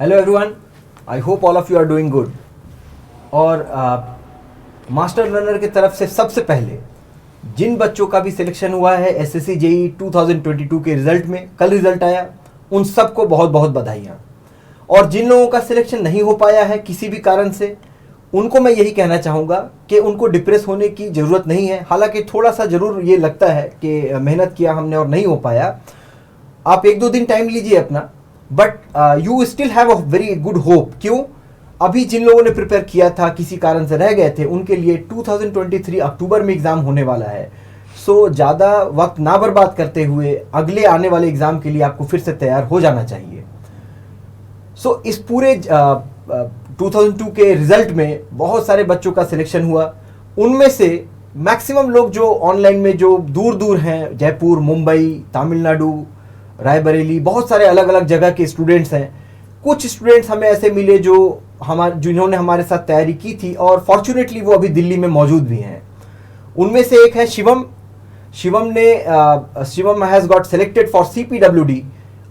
Hello everyone, I hope all of you are doing good. और master learner की तरफ से सबसे पहले जिन बच्चों का भी सिलेक्शन हुआ है एसएससी जेईई 2022 के रिजल्ट में, कल रिजल्ट आया, उन सबको बहुत बहुत बधाइयाँ। और जिन लोगों का सिलेक्शन नहीं हो पाया है किसी भी कारण से, उनको मैं यही कहना चाहूँगा कि उनको डिप्रेस होने की ज़रूरत नहीं है। हालांकि थोड़ा सा ज़रूर ये लगता है कि मेहनत किया हमने और नहीं हो पाया, आप 1-2 दिन टाइम लीजिए अपना, but you still have a very good hope. क्यों? अभी जिन लोगों ने प्रिपेयर किया था, किसी कारण से रह गए थे, उनके लिए 2023 अक्टूबर में एग्ज़ाम होने वाला है। सो ज़्यादा वक्त ना बर्बाद करते हुए अगले आने वाले एग्ज़ाम के लिए आपको फिर से तैयार हो जाना चाहिए। सो इस पूरे 2002 के रिजल्ट में बहुत सारे बच्चों का सिलेक्शन हुआ। उनमें से मैक्सिमम लोग जो ऑनलाइन में जो दूर दूर हैं, जयपुर, मुंबई, तमिलनाडु, रायबरेली, बहुत सारे अलग अलग जगह के स्टूडेंट्स हैं। कुछ स्टूडेंट्स हमें ऐसे मिले जिन्होंने हमारे साथ तैयारी की थी और फॉर्चुनेटली वो अभी दिल्ली में मौजूद भी हैं। उनमें से एक है Shivam. Shivam has got selected for CPWD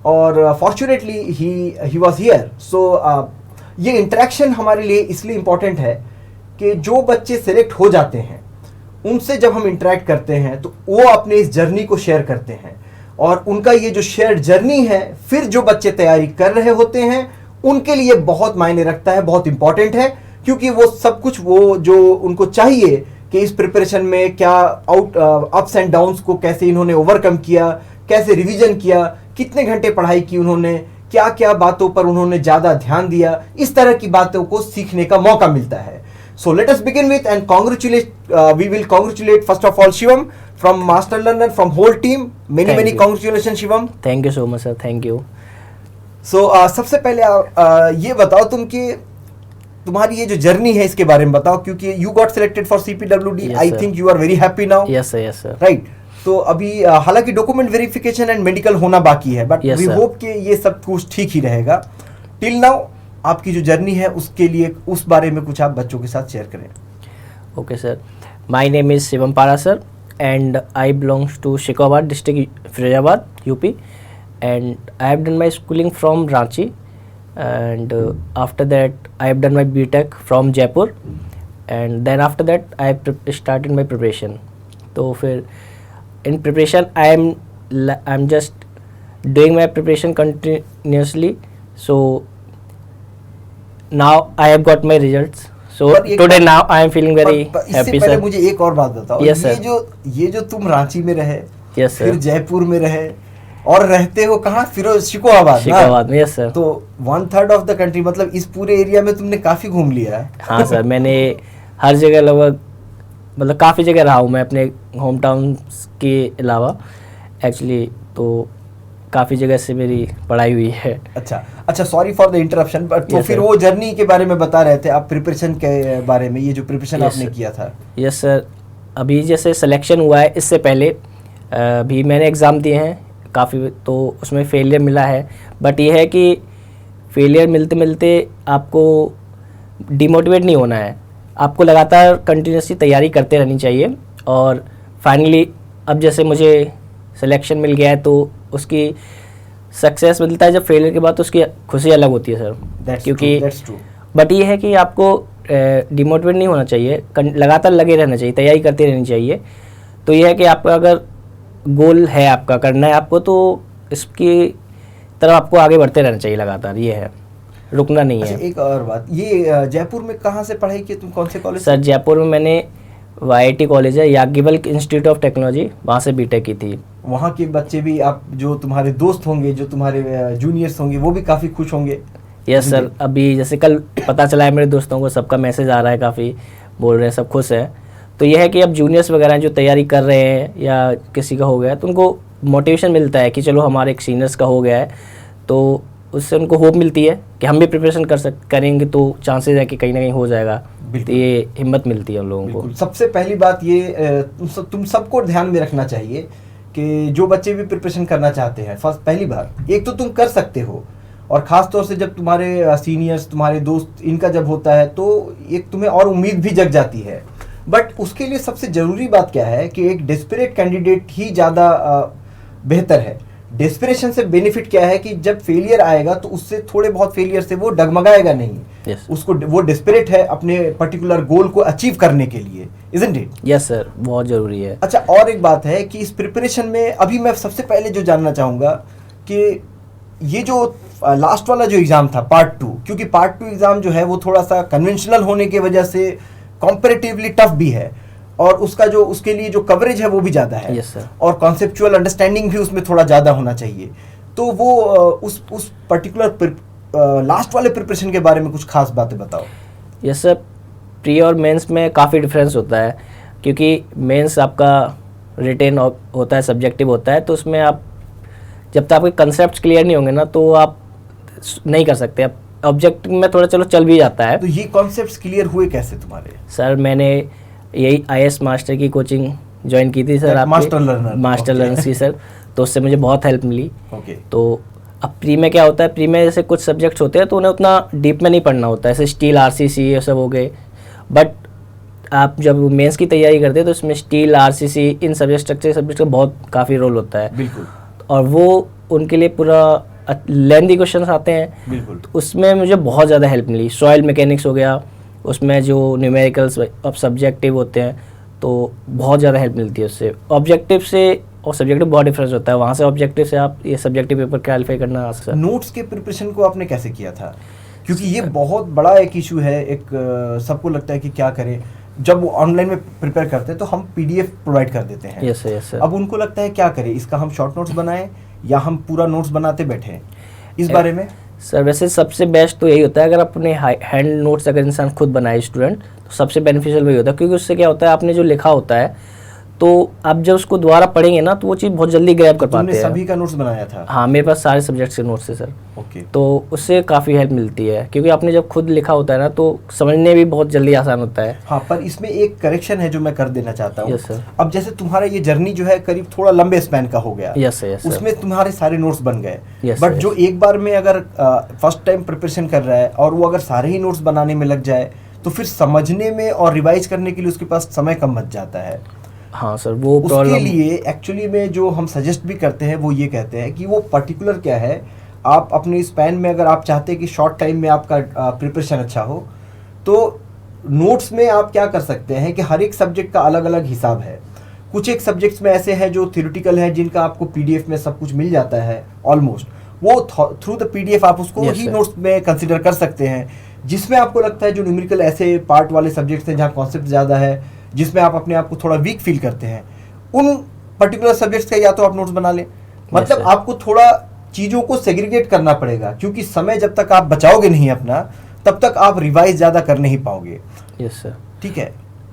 और फॉर्चुनेटली ही वाज हियर। सो ये इंटरेक्शन हमारे लिए इसलिए इम्पॉर्टेंट है कि जो बच्चे सेलेक्ट हो जाते हैं उनसे जब हम इंटरेक्ट करते हैं तो वो अपने इस जर्नी को शेयर करते हैं, और उनका ये जो शेयर्ड जर्नी है फिर जो बच्चे तैयारी कर रहे होते हैं उनके लिए बहुत मायने रखता है, बहुत इंपॉर्टेंट है। क्योंकि वो सब कुछ वो जो उनको चाहिए कि इस प्रिपरेशन में क्या अप्स एंड डाउन्स को कैसे इन्होंने ओवरकम किया, कैसे रिवीजन किया, कितने घंटे पढ़ाई की उन्होंने, क्या क्या बातों पर उन्होंने ज़्यादा ध्यान दिया, इस तरह की बातों को सीखने का मौका मिलता है। So let us begin with and we will congratulate first of all Shivam from Master Learner, from whole team. Many congratulations Shivam. Thank you so much sir, thank you. So सबसे पहले ये बताओ तुम कि तुम्हारी ये जो जर्नी है इसके बारे में बताओ, क्योंकि you got selected for CPWD. Yes, I think you are very happy now. Yes sir. Right. तो अभी हालांकि डॉक्यूमेंट वेरिफिकेशन एंड मेडिकल होना बाकी है, बट वी होप कि ये सब कुछ ठीक ही रहेगा। टिल नाउ आपकी जो जर्नी है उसके लिए, उस बारे में कुछ आप बच्चों के साथ शेयर करें। Okay sir, my name is Shivam Para sir and I belongs to Shikohabad district, Firozabad, UP, and I have done my schooling from Ranchi and after that I have done my BTech from Jaipur and then after that I have started my preparation. तो फिर in preparation I am just doing my preparation continuously. So now I have got my results, so today now I am feeling very happy sir. मुझे एक और बात बताओ। yes, ये जो तुम रांची में रहे, yes, फिर जयपुर में रहे और रहते हो कहाँ, शिकोहाबाद में। yes sir. तो 1/3 ऑफ द कंट्री, मतलब इस पूरे एरिया में तुमने काफी घूम लिया है। हाँ सर, मैंने हर जगह लगभग, मतलब काफ़ी जगह रहा हूँ मैं अपने होम टाउन के अलावा एक्चुअली, तो काफ़ी जगह से मेरी पढ़ाई हुई है। अच्छा, sorry for the interruption, but तो फिर वो जर्नी के बारे में बता रहे थे आप, प्रिपरेशन के बारे में, ये जो प्रिपरेशन आपने किया था। यस सर, अभी जैसे सिलेक्शन हुआ है, इससे पहले भी मैंने एग्ज़ाम दिए हैं काफ़ी, तो उसमें फेलियर मिला है। बट ये है कि फेलियर मिलते मिलते आपको डिमोटिवेट नहीं होना है, आपको लगातार कंटिन्यूसली तैयारी करते रहनी चाहिए। और फाइनली अब जैसे मुझे सिलेक्शन मिल गया है तो उसकी सक्सेस मिलता है जब फेलियर के बाद, तो उसकी खुशी अलग होती है सर। क्योंकि बट ये है कि आपको डिमोटिवेट नहीं होना चाहिए, लगातार लगे रहना चाहिए, तैयारी करते रहनी चाहिए। तो ये है कि आपका अगर गोल है, आपका करना है आपको, तो इसकी तरफ आपको आगे बढ़ते रहना चाहिए लगातार, ये है, रुकना नहीं है। एक और बात, ये जयपुर में कहाँ से पढ़ाई की तुम, कौन से कॉलेज? सर जयपुर में मैंने YIT कॉलेज है, याज्ञवल इंस्टीट्यूट ऑफ टेक्नोलॉजी, वहाँ से बीटेक की थी। वहाँ के बच्चे भी, आप जो तुम्हारे दोस्त होंगे, जो तुम्हारे जूनियर्स होंगे, वो भी काफ़ी खुश होंगे। यस सर, अभी जैसे कल पता चला है मेरे दोस्तों को, सबका मैसेज आ रहा है, काफ़ी बोल रहे हैं, सब खुश हैं। तो यह है कि अब जूनियर्स वगैरह जो तैयारी कर रहे हैं या किसी का हो गया है, तो उनको मोटिवेशन मिलता है कि चलो हमारे एक सीनियर्स का हो गया है, तो उससे उनको होप मिलती है कि हम भी प्रिपरेशन करेंगे तो चांसेस है कि कहीं ना कहीं हो जाएगा। तो ये हिम्मत मिलती है उन लोगों को। सबसे पहली बात ये तुम सबको ध्यान में रखना चाहिए कि जो बच्चे भी प्रिपरेशन करना चाहते हैं, पहली बार एक तो तुम कर सकते हो, और ख़ास तौर से जब तुम्हारे सीनियर्स, तुम्हारे दोस्त, इनका जब होता है तो एक तुम्हें और उम्मीद भी जग जाती है। बट उसके लिए सबसे ज़रूरी बात क्या है कि एक डेस्परेट कैंडिडेट ही ज़्यादा बेहतर है। डेस्परेशन से बेनिफिट क्या है कि जब फेलियर आएगा तो उससे थोड़े बहुत फेलियर से वो डगमगाएगा नहीं। Yes. उसको वो डेस्परेट है अपने पर्टिकुलर गोल को अचीव करने के लिए, इजंट इट? यस सर, बहुत ज़रूरी है। अच्छा, और एक बात है कि इस प्रिपरेशन में अभी मैं सबसे पहले जो जानना चाहूँगा कि ये जो लास्ट वाला जो एग्ज़ाम था पार्ट 2, क्योंकि पार्ट 2 एग्ज़ाम जो है वो थोड़ा सा कन्वेंशनल होने की वजह से कॉम्पेरेटिवली टफ भी है, और उसका जो उसके लिए जो कवरेज है वो भी ज़्यादा है। Yes, sir. और कॉन्सेप्चुअल अंडरस्टैंडिंग भी उसमें थोड़ा ज़्यादा होना चाहिए। तो वो उस पर्टिकुलर लास्ट वाले प्रिपरेशन के बारे में कुछ खास बातें बताओ। यस सर, प्री और मेंस में काफ़ी डिफरेंस होता है, क्योंकि मेंस आपका रिटेन होता है, सब्जेक्टिव होता है, तो उसमें आप जब तक आपके कंसेप्ट क्लियर नहीं होंगे ना तो आप नहीं कर सकते। आप ऑब्जेक्टिव में थोड़ा चलो चल भी जाता है। तो ये कॉन्सेप्ट्स क्लियर हुए कैसे तुम्हारे? सर मैंने यही IAS मास्टर की कोचिंग ज्वाइन की थी सर, आपके मास्टर लर्नर की सर, तो उससे मुझे बहुत हेल्प मिली। ओके। तो अब प्री में क्या होता है, प्री में जैसे कुछ सब्जेक्ट्स होते हैं तो उन्हें उतना डीप में नहीं पढ़ना होता है, जैसे स्टील, RCC ये सब हो गए। बट आप जब मेंस की तैयारी करते हैं तो इसमें स्टील, RCC इन सब्जेक्ट स्ट्रक्चर सब्जेक्ट का बहुत काफ़ी रोल होता है। बिल्कुल। और वो उनके लिए पूरा लेंथी क्वेश्चंस आते हैं। बिल्कुल। तो उसमें मुझे बहुत ज़्यादा हेल्प मिली। सॉइल मैकेनिक्स हो गया, उसमें जो न्यूमेरिकल्स अब सब्जेक्टिव होते हैं तो बहुत ज़्यादा हेल्प मिलती है उससे। ऑब्जेक्टिव से और सब्जेक्टिव बहुत डिफरेंस होता है, वहाँ से ऑब्जेक्टिव से आप ये सब्जेक्टिव पेपर क्वालिफाई करना आ सकता है। नोट्स के प्रिपरेशन को आपने कैसे किया था? क्योंकि ये बहुत बड़ा एक इशू है, एक सबको लगता है कि क्या करें। जब वो ऑनलाइन में प्रिपेयर करते हैं तो हम PDF प्रोवाइड कर देते हैं। Yes sir. अब उनको लगता है क्या करें, इसका हम शॉर्ट नोट्स बनाएं या हम पूरा नोट्स बनाते बैठे, इस बारे में? सर वैसे सबसे बेस्ट तो यही होता है अगर अपने हैंड नोट्स अगर इंसान खुद बनाए स्टूडेंट, तो सबसे बेनिफिशियल वही होता है, क्योंकि उससे क्या होता है आपने जो लिखा होता है तो आप जब उसको दोबारा पढ़ेंगे ना तो वो चीज़ बहुत जल्दी ग्रैब कर पाते हैं। सभी का नोट्स बनाया था? हाँ, मेरे पास सारे सब्जेक्ट्स के नोट्स है सर। ओके। तो उससे काफ़ी हेल्प मिलती है, क्योंकि आपने जब खुद लिखा होता है ना तो समझने भी बहुत जल्दी आसान होता है। हाँ, पर इसमें एक करेक्शन है जो मैं कर देना चाहता हूँ। Yes sir. अब जैसे तुम्हारा ये जर्नी जो है करीब थोड़ा लंबे स्पैन का हो गया। Yes sir. उसमें तुम्हारे सारे नोट्स बन गए। Yes, बट sir, जो एक बार में अगर फर्स्ट टाइम प्रिपरेशन कर रहा है और वो अगर सारे ही नोट्स बनाने में लग जाए तो फिर समझने में और रिवाइज करने के लिए उसके पास समय कम बच जाता है। हाँ सर, वो उसके लिए एक्चुअली में जो हम सजेस्ट भी करते हैं वो ये कहते हैं कि वो पर्टिकुलर क्या है, आप अपने स्पैन में अगर आप चाहते हैं कि शॉर्ट टाइम में आपका प्रिपरेशन अच्छा हो तो नोट्स में आप क्या कर सकते हैं कि हर एक सब्जेक्ट का अलग अलग हिसाब है। कुछ एक सब्जेक्ट्स में ऐसे हैं जो थ्योरेटिकल है जिनका आपको PDF में सब कुछ मिल जाता है ऑलमोस्ट, वो थ्रू द PDF आप उसको Yes, ही sir. नोट्स में कंसिडर कर सकते हैं। जिसमें आपको लगता है जो न्यूमेरिकल ऐसे पार्ट वाले सब्जेक्ट्स हैं जहाँ कॉन्सेप्ट ज़्यादा है, जिसमें आप अपने आप को थोड़ा वीक फील करते हैं, उन पर्टिकुलर सब्जेक्ट्स का या तो आप नोट्स बना लें। मतलब sir. आपको थोड़ा चीज़ों को सेग्रीगेट करना पड़ेगा, क्योंकि समय जब तक आप बचाओगे नहीं अपना तब तक आप रिवाइज ज़्यादा कर नहीं पाओगे। Yes sir. ठीक है।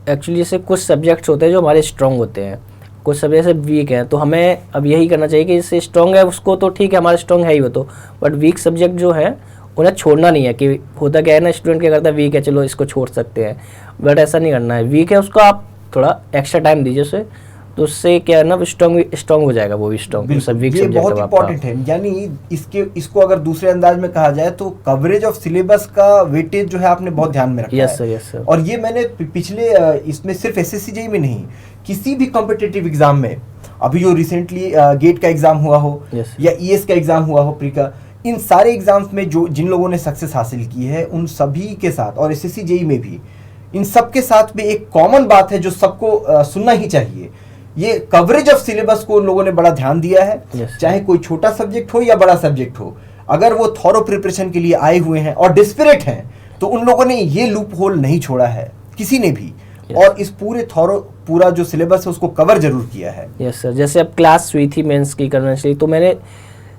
एक्चुअली जैसे कुछ सब्जेक्ट्स होते हैं जो हमारे स्ट्रॉन्ग होते हैं, कुछ सब्जेक्ट से वीक हैं, तो हमें अब यही करना चाहिए कि जैसे स्ट्रॉन्ग है उसको तो ठीक है, हमारा स्ट्रॉन्ग है ही वो तो, बट वीक सब्जेक्ट जो है उन्हें छोड़ना नहीं है। कि होता क्या है ना, स्टूडेंट क्या करता है, वीक है चलो इसको छोड़ सकते हैं, बट ऐसा नहीं करना है। वीक है उसको आप थोड़ा एक्स्ट्रा टाइम दीजिए उसे, तो उससे क्या है ना स्ट्रॉन्ग हो जाएगा वो भी स्ट्रॉन्ग। सब वीक ये सब्जेक्ट बहुत इंपॉर्टेंट है। यानी इसको अगर दूसरे अंदाज में कहा जाए तो कवरेज ऑफ सिलेबस का वेटेज जो है आपने बहुत ध्यान में रखा है। Yes sir. और ये मैंने पिछले इसमें सिर्फ SSC JEE में नहीं, किसी भी कॉम्पिटिटिव एग्जाम में, अभी जो रिसेंटली गेट का एग्जाम हुआ हो या ES का एग्जाम हुआ हो, प्री का, इन सारे एग्जाम्स में जो जिन लोगों ने सक्सेस हासिल की है उन सभी के साथ, और SSC JEE में भी, इन सब के साथ में एक कॉमन बात है जो सबको सुनना ही चाहिए। ये कवरेज ऑफ सिलेबस को उन लोगों ने बड़ा ध्यान दिया है। चाहे कोई छोटा सब्जेक्ट हो या बड़ा सब्जेक्ट हो, अगर वो थॉरो प्रिपरेशन के लिए आए हुए हैं और डिस्परेट हैं तो उन लोगों ने ये लूप होल नहीं छोड़ा है किसी ने भी। और इस पूरा जो सिलेबस है उसको कवर जरूर किया है। Yes sir. जैसे अब क्लास हुई थी मेंस की करना चाहिए, तो मैंने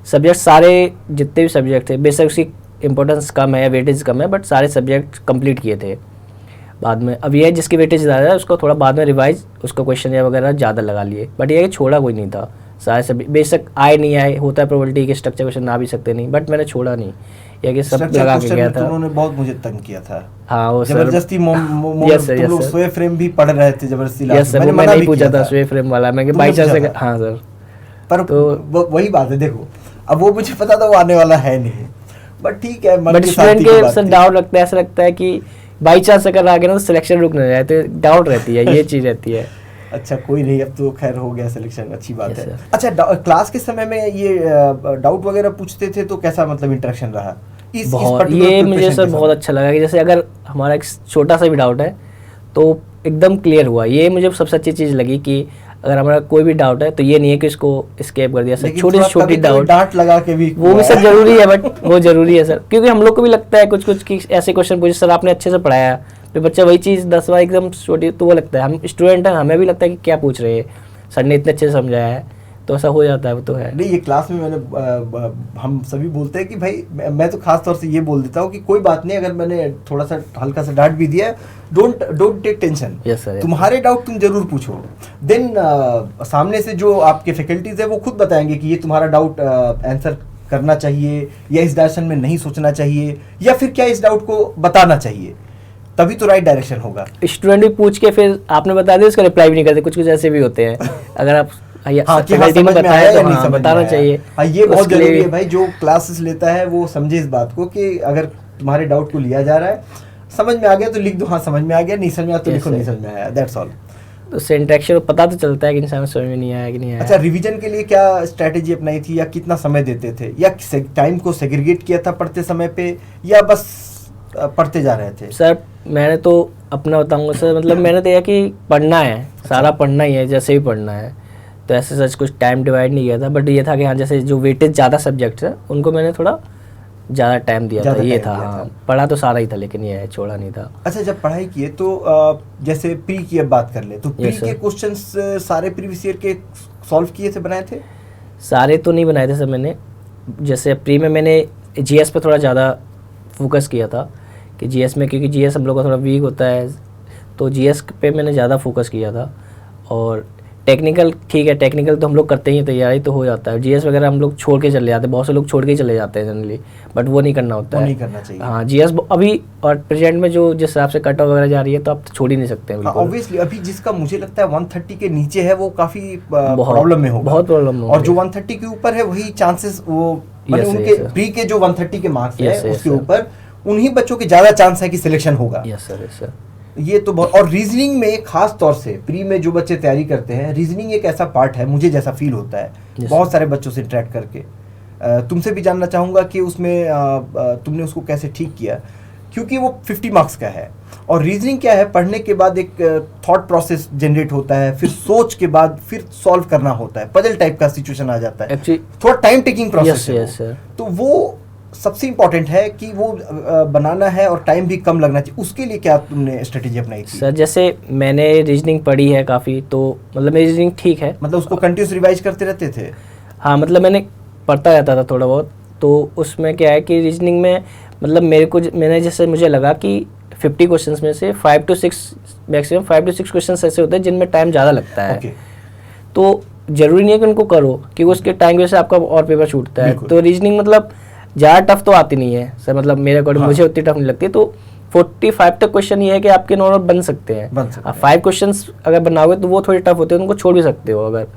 सब्जेक्ट सारे जितने भी सब्जेक्ट थे, बेशक उसकी इंपॉर्टेंस कम है, वेटेज कम है, बट सारे सब्जेक्ट कंप्लीट किए थे। बाद में अब ये है जिसकी वेटेज ज़्यादा है उसको थोड़ा बाद में रिवाइज, उसका क्वेश्चन या वगैरह ज़्यादा लगा लिए, बट ये छोड़ा कोई नहीं था। सारे सब्जेक्ट बेशक आए नहीं आए, होता है प्रोबेबिलिटी के स्ट्रक्चर क्वेश्चन ना भी सकते नहीं, बट मैंने छोड़ा नहीं, या कि सब लगा के गया था। उन्होंने बहुत मुझे तंग किया था। हाँ वो जबरदस्ती तुम लोग स्वे फ्रेम भी पढ़ रहे थे जबरदस्ती। यस सर, मैंने नहीं पूछा था स्वे फ्रेम वाला, मैं बाई चांस। हाँ सर, पर तो वही बात है, देखो अब वो मुझे पता था वो आने वाला है नहीं, बट ठीक है। बट स्टूडेंट के सर डाउट लगता है, ऐसा लगता है कि बाई चांस अगर आ गया ना तो सिलेक्शन रुक ना जाए, तो डाउट रहती है, ये चीज़ रहती है। अच्छा कोई नहीं, अब तो खैर हो गया सिलेक्शन, अच्छी बात Yes, है। sir. अच्छा क्लास के समय में ये डाउट वगैरह पूछते थे तो कैसा मतलब इंटरेक्शन रहा इस बहुत, particular ये मुझे preparation सर के बहुत समय? अच्छा लगा कि जैसे अगर हमारा एक छोटा सा भी डाउट है तो एकदम क्लियर हुआ। ये मुझे सबसे अच्छी चीज़ लगी कि अगर हमारा कोई भी डाउट है तो ये नहीं है कि इसको स्केप कर दिया सर, लेकिन छोटी थोड़ा से छोटी कभी-कभी डाउट डांट लगा के भी वो भी सर जरूरी है, बट वो जरूरी है सर, क्योंकि हम लोग को भी लगता है कुछ कुछ कि ऐसे क्वेश्चन पूछे सर आपने अच्छे से पढ़ाया, फिर बच्चा वही चीज़ 10 बार एकदम छोटी, तो वो लगता है, हम स्टूडेंट हैं हमें भी लगता है कि क्या पूछ रहे हैं, सर ने इतने अच्छे से समझाया है, तो ऐसा हो जाता है, वो तो है। नहीं ये क्लास में मैंने हम सभी बोलते हैं कि भाई मैं तो खास तौर से ये बोल देता हूँ कि कोई बात नहीं, अगर मैंने थोड़ा सा हल्का सा डांट भी दिया, don't take tension, Yes, sir, yes, तुम्हारे डाउट तुम जरूर पूछो, देन सामने से जो आपके फैकल्टीज है वो खुद बताएंगे कि ये तुम्हारा डाउट आंसर करना चाहिए या इस डायरेक्शन में नहीं सोचना चाहिए, या फिर क्या इस डाउट को बताना चाहिए, तभी तो राइट डायरेक्शन होगा। स्टूडेंट भी पूछ के फिर आपने बता दिया उसका रिप्लाई भी नहीं करते, कुछ कुछ ऐसे भी होते हैं, अगर आप हाँ कि हाँ, faculty में समझ में आया बताया या तो नहीं हाँ, समझ में बताना आया। चाहिए। हाँ ये बहुत उसके लिए- जरूरी है भाई, जो क्लासेस लेता है वो समझे इस बात को कि अगर तुम्हारे डाउट को लिया जा रहा है, समझ में आ गया तो लिख दो हाँ समझ में आ गया, नहीं समझ में आया तो Yes, लिखो sir. नहीं समझ में आया, दैट्स ऑल। तो उससे इंटरेक्शन पता तो चलता है कि इंसान को समझ में नहीं आया कि नहीं आया। अच्छा रिवीजन के लिए क्या स्ट्रैटेजी अपनाई थी, या कितना समय देते थे, या टाइम को सेग्रीगेट किया था पढ़ते समय पे, या बस पढ़ते जा रहे थे? सर मैंने तो अपना बताऊंगा सर, मतलब मैंने तो यह कि पढ़ना है, सारा पढ़ना ही है, जैसे भी पढ़ना है, तो ऐसे सच कुछ टाइम डिवाइड नहीं किया था, बट ये था कि हाँ जैसे जो वेटेज ज़्यादा सब्जेक्ट्स हैं उनको मैंने थोड़ा ज़्यादा टाइम दिया था, ज़्यादा ये time था दिया हाँ, था। पढ़ा तो सारा ही था लेकिन ये है छोड़ा नहीं था। अच्छा जब पढ़ाई किए तो जैसे प्री की अब बात कर ले तो प्री Yes, sir. के क्वेश्चंस सारे प्रीवियस ईयर के सॉल्व किए थे, बनाए थे? सारे तो नहीं बनाए थे सर मैंने, जैसे प्री में मैंने जीएस पे थोड़ा ज़्यादा फोकस किया था कि जीएस में, क्योंकि जीएस हम लोग का थोड़ा वीक होता है, तो जीएस पे मैंने ज़्यादा फोकस किया था। और टेक्निकल ठीक है, टेक्निकल तो हम लोग करते ही हैं, तैयारी तो हो जाता है, जीएस वगैरह हम लोग छोड़ के चले जाते हैं, बहुत से लोग छोड़ के ही चले जाते हैं जनरली, बट वो नहीं करना होता वो है, नहीं करना चाहिए। हाँ जीएस अभी और प्रेजेंट में जो जिस हिसाब से कट ऑफ वगैरह जा रही है तो आप तो छोड़ ही नहीं सकते हैं हाँ बिल्कुल। ऑब्वियसली अभी जिसका मुझे लगता है 130 के नीचे है वो काफी बहुत- प्रॉब्लम में होगा, बहुत प्रॉब्लम और जो होगी। 130 के ऊपर है वही चांसेस वो माने Yes, उनके yes, sir. प्री के जो 130 के मार्क्स Yes, है yes, उसके sir. ऊपर उन्हीं बच्चों के ज्यादा चांस है कि सिलेक्शन होगा। Yes sir, yes sir. ये तो बहुत, और रीजनिंग में खास तौर से प्री में जो बच्चे तैयारी करते हैं, रीजनिंग एक ऐसा पार्ट है, मुझे जैसा फील होता है Yes, बहुत सारे बच्चों से इंटरेक्ट करके, तुमसे भी जानना चाहूँगा कि उसमें तुमने उसको कैसे ठीक किया, क्योंकि वो 50 मार्क्स का है, और रीजनिंग क्या है, पढ़ने के बाद एक थॉट प्रोसेस जनरेट होता है, फिर सोच के बाद फिर सॉल्व करना होता है, पजल टाइप का सिचुएशन आ जाता है, एक्चुअली थोड़ा टाइम टेकिंग प्रोसेस Yes, है yes, वो। sir. तो वो सबसे इम्पोर्टेंट है कि वो बनाना है और टाइम भी कम लगना चाहिए, उसके लिए क्या तुमने स्ट्रेटेजी अपनाई थी? सर जैसे मैंने रीजनिंग पढ़ी है काफ़ी, तो मतलब मेरी रीजनिंग ठीक है, मतलब उसको कंटिन्यूस रिवाइज करते रहते थे? हाँ मतलब मैंने पढ़ता रहता था थोड़ा बहुत, तो उसमें क्या है कि रीजनिंग में मतलब मैंने जैसे मुझे लगा कि 50 क्वेश्चंस में से 5 to 6 मैक्सिमम 5 to 6 क्वेश्चंस ऐसे होते हैं जिनमें टाइम ज़्यादा लगता है। ओके। तो ज़रूरी नहीं है कि उनको करो, क्योंकि उसके टाइम की वजह से आपका और पेपर छूटता है। बिल्कुल। तो रीजनिंग मतलब ज़्यादा टफ तो आती नहीं है सर, मतलब मेरे अकॉर्डिंग हाँ। मुझे उतनी टफ नहीं लगती, तो 45 तक क्वेश्चन ये है कि आपके नॉर्मल बन सकते हैं। बन सकते आप हैं। 5 क्वेश्चंस अगर बनाओगे तो वो थोड़े टफ होते हैं, उनको छोड़ भी सकते हो अगर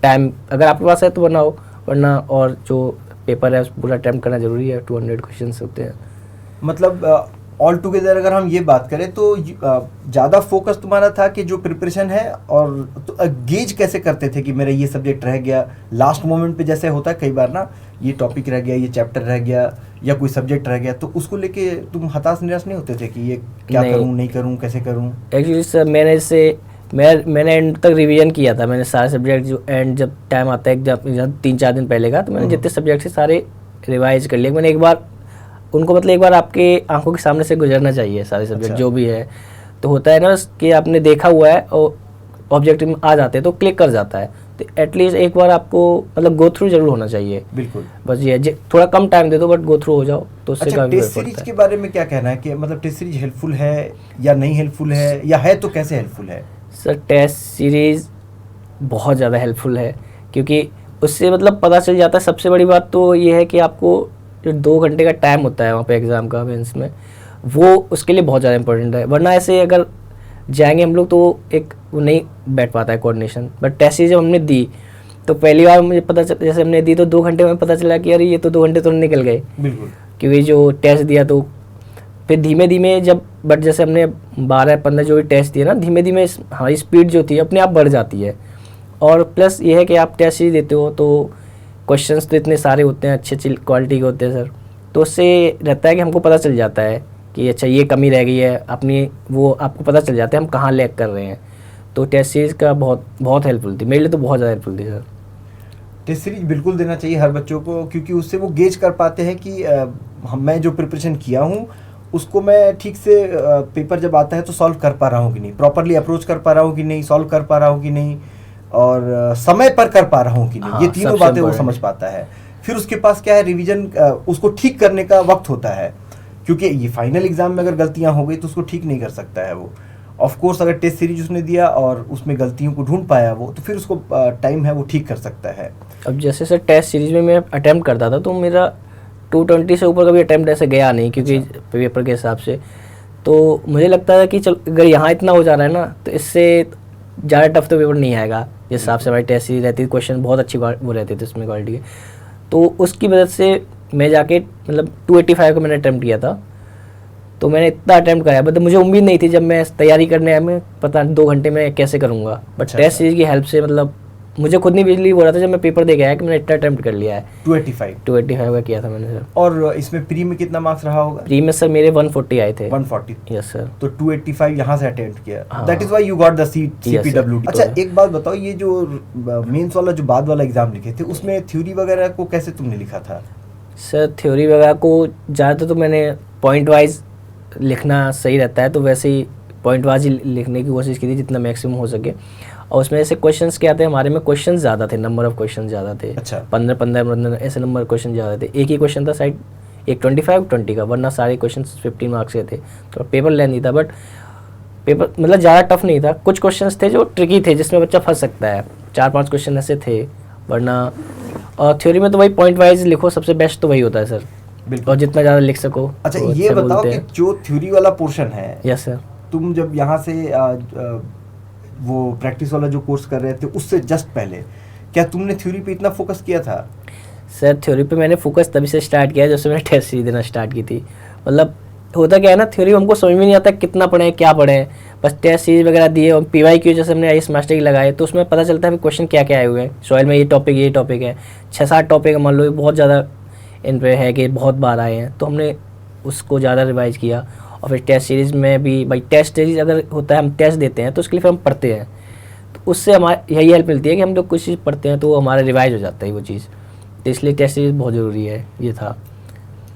टाइम अगर आपके पास है तो बनाओ, वरना और जो पेपर है पूरा अटेम्प्ट करना जरूरी है, 200 क्वेश्चंस होते हैं। मतलब ऑल टुगेदर अगर हम ये बात करें तो ज़्यादा फोकस तुम्हारा था कि जो प्रिपरेशन है, और तो गेज कैसे करते थे कि मेरा ये सब्जेक्ट रह गया लास्ट मोमेंट पे, जैसे होता है कई बार ना, ये टॉपिक रह गया, ये चैप्टर रह गया, या कोई सब्जेक्ट रह गया, तो उसको लेके तुम हताश निराश नहीं होते थे कि ये क्या नहीं। करूँ नहीं करूँ कैसे करूँ? एक्चुअली सर मैंने एंड तक रिवीजन किया था, मैंने सारे सब्जेक्ट जो एंड जब टाइम आता है जब 3-4 दिन पहले का, तो मैंने जितने सब्जेक्ट से सारे रिवाइज कर लिए। मैंने एक बार उनको मतलब एक बार आपके आंखों के सामने से गुजरना चाहिए सारे सब्जेक्ट अच्छा। जो भी है, तो होता है ना कि आपने देखा हुआ है और ऑब्जेक्टिव में आ जाते हैं तो क्लिक कर जाता है, तो एटलीस्ट एक बार आपको मतलब गो थ्रू जरूर होना चाहिए। बिल्कुल। बस ये थोड़ा कम टाइम दे दो बट गो थ्रू हो जाओ तो उससे अच्छा काफी टेस्ट फर्क सीरीज पड़ता के है। बारे में क्या कहना है कि मतलब टेस्ट सीरीज हेल्पफुल है या नहीं हेल्पफुल है, या है तो कैसे हेल्पफुल है? सर टेस्ट सीरीज़ बहुत ज़्यादा हेल्पफुल है, क्योंकि उससे मतलब पता चल जाता है। सबसे बड़ी बात तो ये है कि आपको जो 2 घंटे का टाइम होता है वहाँ पे एग्ज़ाम का मेंस में, वो उसके लिए बहुत ज़्यादा इंपॉर्टेंट है, वरना ऐसे अगर जाएंगे हम लोग तो एक वो नहीं बैठ पाता है कोऑर्डिनेशन। बट टेस्ट सीरीज जब हमने दी तो पहली बार मुझे पता चल, जैसे हमने दी तो 2 घंटे में पता चला कि यार ये तो 2 घंटे तो निकल गए, बिल्कुल। क्योंकि जो टेस्ट दिया तो फिर धीमे धीमे जब बट जैसे हमने 12-15 जो भी टेस्ट दिए ना, धीमे धीमे हमारी स्पीड जो थी अपने आप बढ़ जाती है। और प्लस ये है कि आप टेस्ट सीरीज देते हो तो क्वेश्चंस तो इतने सारे होते हैं, अच्छी अच्छी क्वालिटी के होते हैं सर, तो उससे रहता है कि हमको पता चल जाता है कि अच्छा ये कमी रह गई है अपनी, वो आपको पता चल जाता है हम कहाँ लैग कर रहे हैं। तो टेस्ट सीरीज़ का बहुत बहुत हेल्पफुल थी मेरे लिए, तो बहुत ज़्यादा हेल्पफुल थी सर। टेस्ट सीरीज बिल्कुल देना चाहिए हर बच्चों को, क्योंकि उससे वो गेज कर पाते हैं कि मैं जो प्रिपरेशन किया हूँ उसको मैं ठीक से पेपर जब आता है तो सॉल्व कर पा रहा हूँ कि नहीं, प्रॉपरली अप्रोच कर पा रहा हूँ कि नहीं, सॉल्व कर पा रहा हूँ कि नहीं, और समय पर कर पा रहा हूँ कि नहीं। हाँ, ये तीनों बातें वो समझ पाता है। फिर उसके पास क्या है, रिवीजन उसको ठीक करने का वक्त होता है, क्योंकि ये फाइनल एग्जाम में अगर गलतियां हो गई तो उसको ठीक नहीं कर सकता है वो। ऑफ कोर्स अगर टेस्ट सीरीज उसने दिया और उसमें गलतियों को ढूंढ पाया वो, तो फिर उसको टाइम है वो ठीक कर सकता है। अब जैसे सर टेस्ट सीरीज में मैं अटैम्प्ट करता था तो मेरा 220 से ऊपर कभी अटैम्प्ट ऐसे गया नहीं, क्योंकि पेपर के हिसाब से। तो मुझे लगता था कि चल अगर यहाँ इतना हो जा रहा है ना तो इससे ज़्यादा टफ तो पेपर नहीं आएगा, जिस हिसाब से हमारी टेस्ट सीरीज रहती थी, क्वेश्चन बहुत अच्छी वो रहते थे उसमें क्वालिटी के। तो उसकी वजह से मैं जाके मतलब 285 का मैंने अटैम्प्ट किया था। तो मैंने इतना अटैम्प्ट कराया, मतलब मुझे उम्मीद नहीं थी जब मैं तैयारी करने आया, मैं पता 2 घंटे में कैसे करूँगा, बट टेस्ट सीरीज की हेल्प से मतलब मुझे खुद नहीं बिलीव हो रहा था जब मैं पेपर दे के आया कि मैंने इतना अटैम्प्ट कर लिया है। 285 का किया था मैंने सर। और इसमें प्री में कितना मार्क्स रहा होगा? प्री में सर मेरे 140 आए थे। 140? Yes sir. तो 285 यहाँ से अटेम्प्ट किया, that is why you got the seat CPWD। अच्छा एक बात बताओ, ये जो मेंस वाला जो बाद वाला एग्जाम लिखे थे उसमें थ्योरी वगैरह को कैसे तुमने लिखा था? सर थ्योरी वगैरह को ज़्यादातर तो मैंने पॉइंट वाइज लिखना सही रहता है, तो वैसे ही पॉइंट वाइज ही लिखने की कोशिश की थी जितना मैक्सिमम हो सके। और उसमें ऐसे क्वेश्चंस क्या थे, हमारे में क्वेश्चंस ज़्यादा थे, नंबर ऑफ क्वेश्चन ज़्यादा थे। अच्छा। 15 ऐसे नंबर क्वेश्चन ज़्यादा थे। एक ही क्वेश्चन था शायद एक 25-20 का, वरना सारे क्वेश्चन 15 मार्क्स के थे। तो पेपर लेंथी था, बट पेपर मतलब ज़्यादा टफ नहीं था। कुछ क्वेश्चंस थे जो ट्रिकी थे, जिसमें बच्चा फंस सकता है। 4-5 क्वेश्चन ऐसे थे, वरना और थ्योरी में तो वही पॉइंट वाइज लिखो, सबसे बेस्ट तो वही होता है सर। बिल्कुल। और जितना ज़्यादा लिख सको। अच्छा ये बताओ कि जो थ्योरी वाला पोर्शन है, यस सर, तुम जब यहाँ से वो प्रैक्टिस वाला जो कोर्स कर रहे थे उससे जस्ट पहले क्या तुमने थ्योरी पे इतना फोकस किया था? सर थ्योरी पे मैंने फोकस तभी से स्टार्ट किया जब से मैंने टेस्ट सीरीज देना स्टार्ट की थी। मतलब होता क्या है ना, थ्योरी हमको समझ में नहीं आता कितना पढ़े क्या पढ़े, बस टेस्ट सीरीज वगैरह दिए और PYQ जैसे हमने IAS मास्टर की लगाए तो उसमें पता चलता है क्वेश्चन क्या क्या आए हुए हैं। सॉइल में ये टॉपिक है, 6-7 टॉपिक मान लो, बहुत ज़्यादा इन पे है कि बहुत बार आए हैं, तो हमने उसको ज़्यादा रिवाइज किया। और फिर टेस्ट सीरीज़ में भी भाई टेस्ट सीरीज़ अगर होता है हम टेस्ट देते हैं तो उसके लिए फिर हम पढ़ते हैं, तो उससे हमारी यही हेल्प मिलती है कि हम लोग कुछ चीज़ पढ़ते हैं तो हमारा रिवाइज हो जाता है वो चीज़, तो इसलिए टेस्ट सीरीज़ बहुत ज़रूरी है, ये था।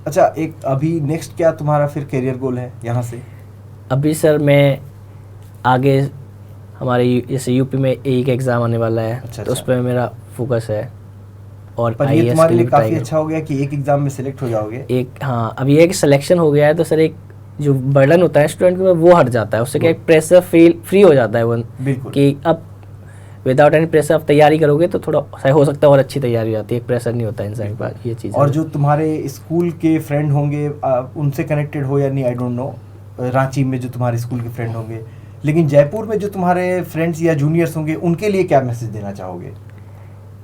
अच्छा एक अभी नेक्स्ट क्या तुम्हारा फिर करियर गोल है यहाँ से? अभी सर मैं आगे हमारे जैसे यूपी में एक एग्ज़ाम आने वाला है। अच्छा, तो उस पर मेरा फोकस है। और पर ये तुम्हारे लिए काफ़ी अच्छा हो गया कि एक एग्ज़ाम में सिलेक्ट हो जाओगे। एक हाँ, अभी एक सिलेक्शन हो गया है तो सर एक जो बर्डन होता है स्टूडेंट के ऊपर वो हट जाता है, उससे क्या एक प्रेशर फ्री हो जाता है वो, बिल्कुल, कि अब विदाउट एनी प्रेशर आप तैयारी करोगे तो थोड़ा सही हो सकता है और अच्छी तैयारी हो जाती है, एक प्रेशर नहीं होता इंसान के पास, ये चीज़। और जो तुम्हारे स्कूल के फ्रेंड होंगे उनसे कनेक्टेड हो या नहीं आई डोंट नो, रांची में जो तुम्हारे स्कूल के फ्रेंड होंगे, लेकिन जयपुर में जो तुम्हारे फ्रेंड्स या जूनियर्स होंगे उनके लिए क्या मैसेज देना चाहोगे?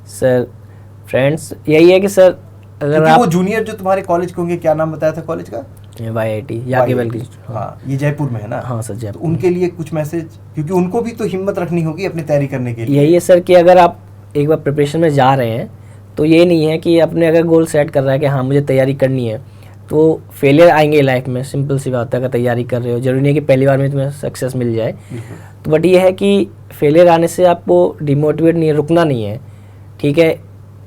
सर फ्रेंड्स यही है कि सर अगर आप वो जूनियर जो तुम्हारे कॉलेज के होंगे, क्या नाम बताया था कॉलेज का? YIT याकेबल की। हाँ ये जयपुर में है ना? हाँ सर जयपुर। तो उनके लिए कुछ मैसेज, क्योंकि उनको भी तो हिम्मत रखनी होगी अपनी तैयारी करने के लिए। यही है सर कि अगर आप एक बार प्रिपरेशन में जा रहे हैं तो ये नहीं है कि अपने अगर गोल सेट कर रहा है कि हाँ मुझे तैयारी करनी है तो फेलियर आएंगे लाइफ में, सिंपल सी बात है। अगर तैयारी कर रहे हो जरूरी नहीं है कि पहली बार में तुम्हें सक्सेस मिल जाए, तो बट ये है कि फेलियर आने से आपको डिमोटिवेट नहीं है, रुकना नहीं है, ठीक है।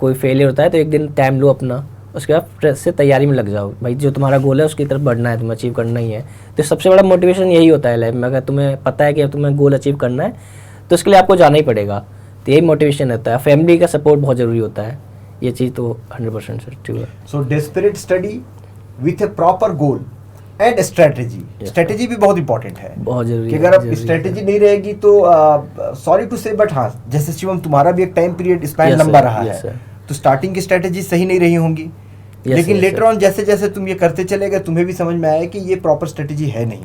कोई फेलियर होता है तो एक दिन टाइम लो अपना, उसके बाद से तैयारी में लग जाओ भाई, जो तुम्हारा गोल है उसकी तरफ बढ़ना है, तुम्हें अचीव करना ही है। तो सबसे बड़ा मोटिवेशन यही होता है लाइफ में, अगर तुम्हें पता है कि तुम्हें गोल अचीव करना है तो उसके लिए आपको जाना ही पड़ेगा, तो यही मोटिवेशन रहता है। फैमिली का सपोर्ट बहुत ज़रूरी होता है, ये चीज़ तो 100% सर ठीक है। So desperate study with A proper goal and strategy. Strategy भी बहुत इंपॉर्टेंट है, बहुत जरूरी है। अगर अब स्ट्रेटेजी नहीं रहेगी तो सॉरी टू से बट हाँ, जैसे शिवम तुम्हारा भी एक टाइम पीरियड स्पैन लंबा रहा है, तो स्टार्टिंग की स्ट्रेटेजी सही नहीं रही होंगी, लेकिन लेटर ऑन जैसे जैसे तुम ये करते चले गए तुम्हें भी समझ में आया कि ये प्रॉपर स्ट्रेटेजी है नहीं।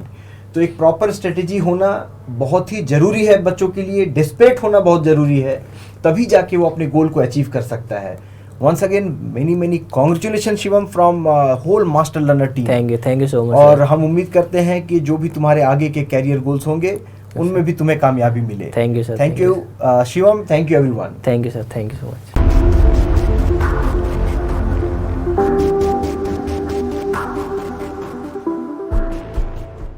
तो एक प्रॉपर स्ट्रेटेजी होना बहुत ही ज़रूरी है बच्चों के लिए, डेस्परेट होना बहुत ज़रूरी है, तभी जाके वो अपने गोल को अचीव कर सकता है। once again many congratulations Shivam from whole master learner team. Thank you so much. और हम उम्मीद करते हैं कि जो भी तुम्हारे आगे के कैरियर गोल्स होंगे उनमें भी तुम्हें कामयाबी मिले। Thank you sir. Thank you Shivam, thank you everyone. Thank you sir, thank you so much.